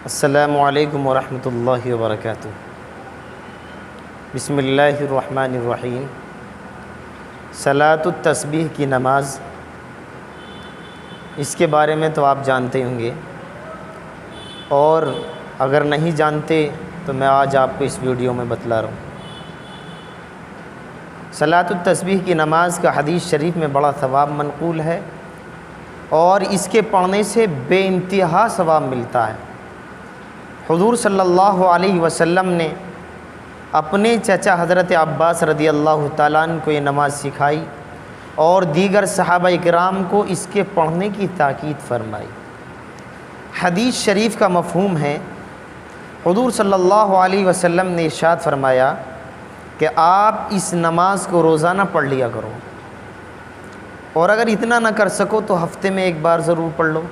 السلام علیکم ورحمۃ اللہ وبرکاتہ۔ بسم اللہ الرحمن الرحیم۔ صلاۃ التسبیح کی نماز، اس کے بارے میں تو آپ جانتے ہوں گے، اور اگر نہیں جانتے تو میں آج آپ کو اس ویڈیو میں بتلا رہا ہوں۔ صلاۃ التسبیح کی نماز کا حدیث شریف میں بڑا ثواب منقول ہے، اور اس کے پڑھنے سے بے انتہا ثواب ملتا ہے۔ حضور صلی اللہ علیہ وسلم نے اپنے چچا حضرت عباس رضی اللہ تعالیٰ عنہ کو یہ نماز سکھائی، اور دیگر صحابہ کرام کو اس کے پڑھنے کی تاکید فرمائی۔ حدیث شریف کا مفہوم ہے، حضور صلی اللہ علیہ وسلم نے ارشاد فرمایا کہ آپ اس نماز کو روزانہ پڑھ لیا کرو، اور اگر اتنا نہ کر سکو تو ہفتے میں ایک بار ضرور پڑھ لو،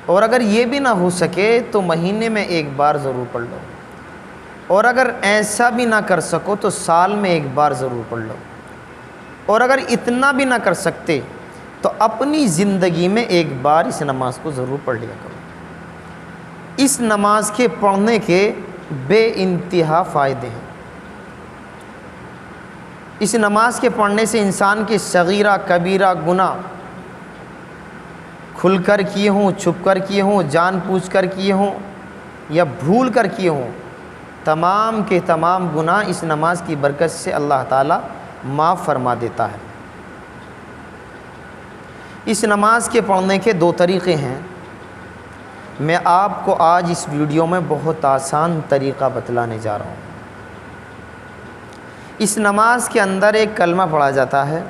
اور اگر یہ بھی نہ ہو سکے تو مہینے میں ایک بار ضرور پڑھ لو، اور اگر ایسا بھی نہ کر سکو تو سال میں ایک بار ضرور پڑھ لو، اور اگر اتنا بھی نہ کر سکتے تو اپنی زندگی میں ایک بار اس نماز کو ضرور پڑھ لیا کرو۔ اس نماز کے پڑھنے کے بے انتہا فائدے ہیں۔ اس نماز کے پڑھنے سے انسان کے صغیرہ کبیرہ گناہ، کھل کر کیے ہوں، چھپ کر کیے ہوں، جان بوجھ کر کیے ہوں یا بھول کر کیے ہوں، تمام کے تمام گناہ اس نماز کی برکت سے اللہ تعالیٰ معاف فرما دیتا ہے۔ اس نماز کے پڑھنے کے دو طریقے ہیں۔ میں آپ کو آج اس ویڈیو میں بہت آسان طریقہ بتلانے جا رہا ہوں۔ اس نماز کے اندر ایک کلمہ پڑھا جاتا ہے،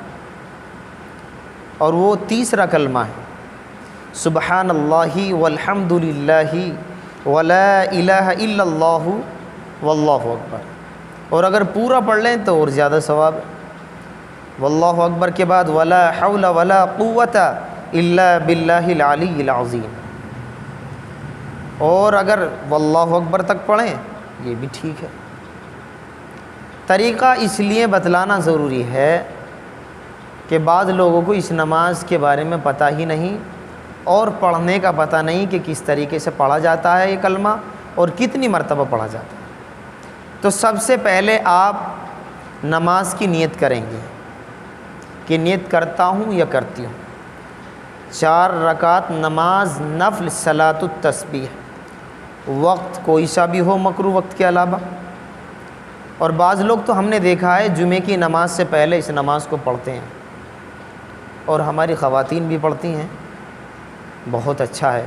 اور وہ تیسرا کلمہ ہے، سبحان اللہ والحمد للہ ولا الہ الا اللہ واللہ اکبر، اور اگر پورا پڑھ لیں تو اور زیادہ ثواب ہے۔ واللہ اکبر کے بعد ولا حول ولا قوت الا باللہ العلی العظیم، اور اگر واللہ اکبر تک پڑھیں یہ بھی ٹھیک ہے۔ طریقہ اس لیے بتلانا ضروری ہے کہ بعض لوگوں کو اس نماز کے بارے میں پتہ ہی نہیں، اور پڑھنے کا پتہ نہیں کہ کس طریقے سے پڑھا جاتا ہے یہ کلمہ اور کتنی مرتبہ پڑھا جاتا ہے۔ تو سب سے پہلے آپ نماز کی نیت کریں گے کہ نیت کرتا ہوں یا کرتی ہوں 4 رکعت نماز نفل صلاۃ التسبیح، وقت کوئی سا بھی ہو مکروہ وقت کے علاوہ۔ اور بعض لوگ تو ہم نے دیکھا ہے جمعے کی نماز سے پہلے اس نماز کو پڑھتے ہیں، اور ہماری خواتین بھی پڑھتی ہیں، بہت اچھا ہے۔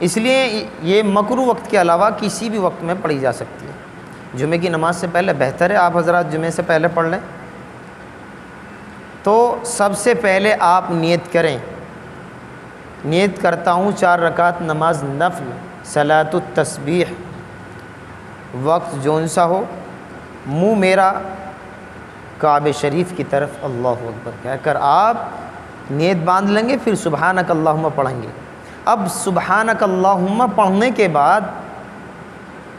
اس لیے یہ مکروہ وقت کے علاوہ کسی بھی وقت میں پڑھی جا سکتی ہے۔ جمعے کی نماز سے پہلے بہتر ہے آپ حضرات جمعے سے پہلے پڑھ لیں۔ تو سب سے پہلے آپ نیت کریں، نیت کرتا ہوں 4 رکعت نماز نفل صلاۃ التسبیح، وقت جون سا ہو، منہ میرا کعبہ شریف کی طرف اللہ اکبر کہہ کر آپ نیت باندھ لیں گے، پھر سبحانک اللہم پڑھیں گے۔ اب سبحانک اللہم پڑھنے کے بعد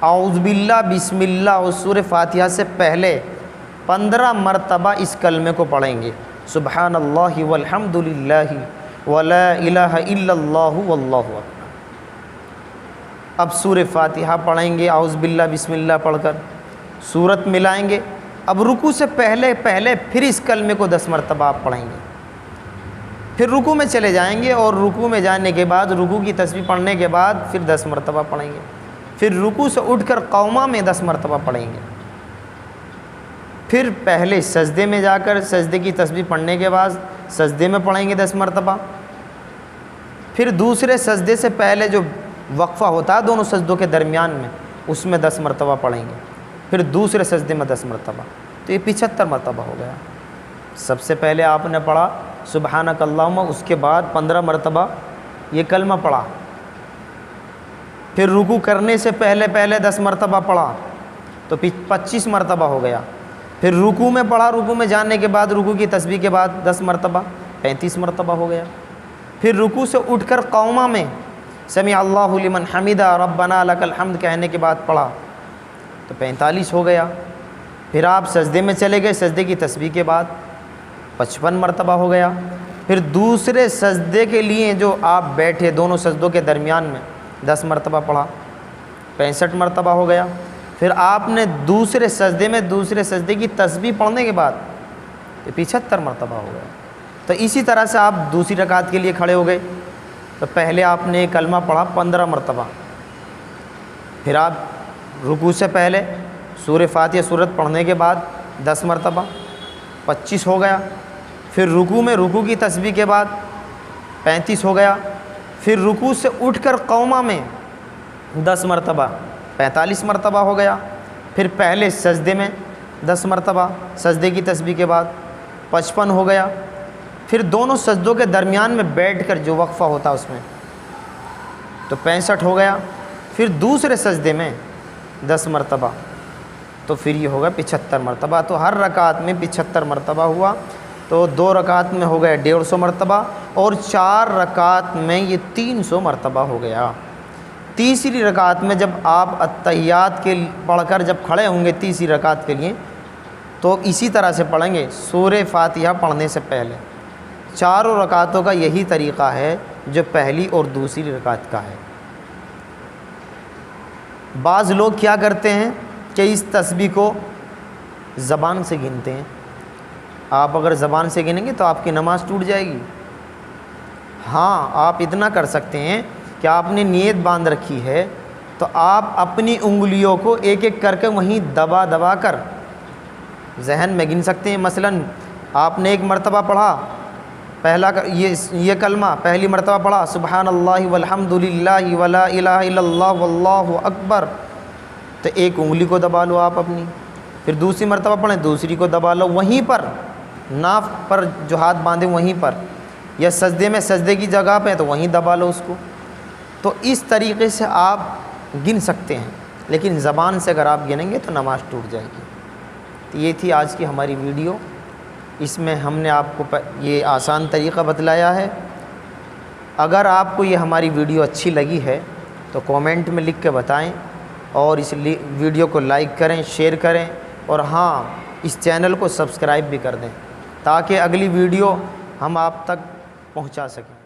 اعوذ باللہ بسم اللہ اور سورہ فاتحہ سے پہلے 15 مرتبہ اس کلمے کو پڑھیں گے، سبحان اللہ والحمد للہ ولا الہ الا اللہ واللہ اکبر۔ اب سورہ فاتحہ پڑھیں گے اعوذ باللہ بسم اللہ پڑھ کر، سورت ملائیں گے۔ اب رکوع سے پہلے پھر اس کلمے کو 10 مرتبہ آپ پڑھیں گے، پھر رکوع میں چلے جائیں گے، اور رکوع میں جانے کے بعد رکوع کی تسبیح پڑھنے کے بعد پھر 10 مرتبہ پڑھیں گے، پھر رکوع سے اٹھ کر قومہ میں 10 مرتبہ پڑھیں گے، پھر پہلے سجدے میں جا کر سجدے کی تسبیح پڑھنے کے بعد سجدے میں پڑھیں گے 10 مرتبہ، پھر دوسرے سجدے سے پہلے جو وقفہ ہوتا ہے دونوں سجدوں کے درمیان میں، اس میں 10 مرتبہ پڑھیں گے، پھر دوسرے سجدے میں 10 مرتبہ، تو یہ 75 مرتبہ ہو گیا۔ سب سے پہلے آپ نے پڑھا سبحانک اللہم، اس کے بعد 15 مرتبہ یہ کلمہ پڑھا، پھر رکوع کرنے سے پہلے 10 مرتبہ پڑھا تو 25 مرتبہ ہو گیا، پھر رکوع میں پڑھا، رکوع میں جانے کے بعد رکوع کی تسبیح کے بعد 10 مرتبہ 35 مرتبہ ہو گیا، پھر رکوع سے اٹھ کر قومہ میں سمع اللہ لمن حمدہ ربنا لک الحمد کہنے کے بعد پڑھا تو 45 ہو گیا، پھر آپ سجدے میں چلے گئے، سجدے کی تسبیح کے بعد 55 مرتبہ ہو گیا، پھر دوسرے سجدے کے لیے جو آپ بیٹھے دونوں سجدوں کے درمیان میں 10 مرتبہ پڑھا 65 مرتبہ ہو گیا۔ پھر آپ نے دوسرے سجدے میں دوسرے سجدے کی تسبیح پڑھنے کے بعد 75 مرتبہ ہو گیا۔ تو اسی طرح سے آپ دوسری رکعت کے لیے کھڑے ہو گئے، تو پہلے آپ نے کلمہ پڑھا 15 مرتبہ، پھر آپ رکوع سے پہلے سورہ فاتحہ سورت پڑھنے کے بعد 10 مرتبہ 25 ہو گیا۔ پھر رکوع میں رکوع کی تسبیح کے بعد 35 ہو گیا۔ پھر رکوع سے اٹھ کر قومہ میں 10 مرتبہ 45 مرتبہ ہو گیا۔ پھر پہلے سجدے میں 10 مرتبہ سجدے کی تسبیح کے بعد 55 ہو گیا۔ پھر دونوں سجدوں کے درمیان میں بیٹھ کر جو وقفہ ہوتا اس میں تو 65 ہو گیا۔ پھر دوسرے سجدے میں 10 مرتبہ تو پھر یہ ہوگا 75 مرتبہ۔ تو ہر رکعت میں 75 مرتبہ ہوا، تو 2 رکعت میں ہو گیا 150 مرتبہ، اور 4 رکعت میں یہ 300 مرتبہ ہو گیا۔ تیسری رکعت میں جب آپ التحیات کے پڑھ کر جب کھڑے ہوں گے تیسری رکعت کے لیے، تو اسی طرح سے پڑھیں گے سورہ فاتحہ پڑھنے سے پہلے۔ چاروں رکعتوں کا یہی طریقہ ہے جو پہلی اور دوسری رکعت کا ہے۔ بعض لوگ کیا کرتے ہیں کہ اس تسبیح کو زبان سے گنتے ہیں۔ آپ اگر زبان سے گنیں گے تو آپ کی نماز ٹوٹ جائے گی۔ ہاں، آپ اتنا کر سکتے ہیں کہ آپ نے نیت باندھ رکھی ہے تو آپ اپنی انگلیوں کو ایک ایک کر کے وہیں دبا دبا کر ذہن میں گن سکتے ہیں۔ مثلا آپ نے ایک مرتبہ پڑھا پہلا یہ کلمہ، پہلی مرتبہ پڑھا سبحان اللہ والحمد للہ ولا الہ الا اللہ واللہ اکبر، تو ایک انگلی کو دبا لو آپ اپنی۔ پھر دوسری مرتبہ پڑھیں دوسری کو دبا لو وہیں پر، ناف پر جو ہاتھ باندھیں وہیں پر، یا سجدے میں سجدے کی جگہ پہ تو وہیں دبا لو اس کو۔ تو اس طریقے سے آپ گن سکتے ہیں، لیکن زبان سے اگر آپ گنیں گے تو نماز ٹوٹ جائے گی۔ تو یہ تھی آج کی ہماری ویڈیو، اس میں ہم نے آپ کو یہ آسان طریقہ بتلایا ہے۔ اگر آپ کو یہ ہماری ویڈیو اچھی لگی ہے تو کومنٹ میں لکھ کے بتائیں، اور اس ویڈیو کو لائک کریں، شیئر کریں، اور ہاں اس چینل کو سبسکرائب بھی کر دیں تاکہ اگلی ویڈیو ہم آپ تک پہنچا سکیں۔